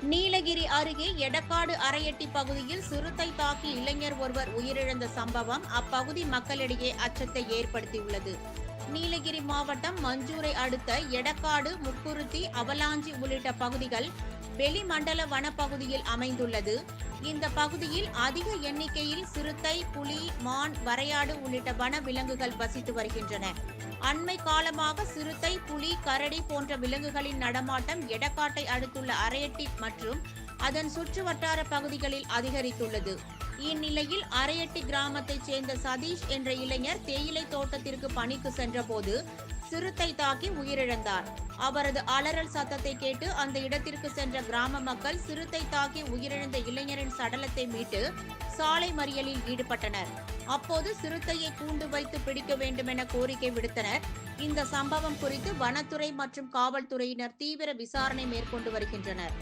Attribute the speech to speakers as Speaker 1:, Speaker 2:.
Speaker 1: நீலகிரி அருகே எடக்காடு அரையட்டி பகுதியில் சிறுத்தை தாக்கி இளைஞர் ஒருவர் உயிரிழந்த சம்பவம் அப்பகுதி மக்களிடையே அச்சத்தை ஏற்படுத்தியுள்ளது. நீலகிரி மாவட்டம் மஞ்சூரை அடுத்த எடக்காடு, முக்குருத்தி, அவலாஞ்சி உள்ளிட்ட பகுதிகள் வெளிமண்டல வனப்பகுதியில் அமைந்துள்ளது. இந்த பகுதியில் அதிக எண்ணிக்கையில் சிறுத்தை, புலி, மான், வரையாடு உள்ளிட்ட வன விலங்குகள் வசித்து வருகின்றன. அண்மை காலமாக சிறுத்தை, புலி, கரடி போன்ற விலங்குகளின் நடமாட்டம் எடக்காட்டை அடுத்துள்ள அரையட்டி மற்றும் அதன் சுற்றுவட்டார பகுதிகளில் அதிகரித்துள்ளது. இந்நிலையில் அரையட்டி கிராமத்தைச் சேர்ந்த சதீஷ் என்ற இளைஞர் தேயிலை தோட்டத்திற்கு பணிக்கு சென்றபோது சிறுத்தை தாக்கி உயிரிழந்தார். அவரது அலறல் சத்தத்தை கேட்டு அந்த இடத்திற்கு சென்ற கிராம மக்கள் சிறுத்தை தாக்கி உயிரிழந்த இளைஞரின் சடலத்தை மீட்டு சாலை மறியலில் ஈடுபட்டனர். அப்போது சிறுத்தையை கூண்டு வைத்து பிடிக்க வேண்டுமென கோரிக்கை விடுத்தனர். இந்த சம்பவம் குறித்து வனத்துறை மற்றும் காவல்துறையினர் தீவிர விசாரணை மேற்கொண்டு வருகின்றனர்.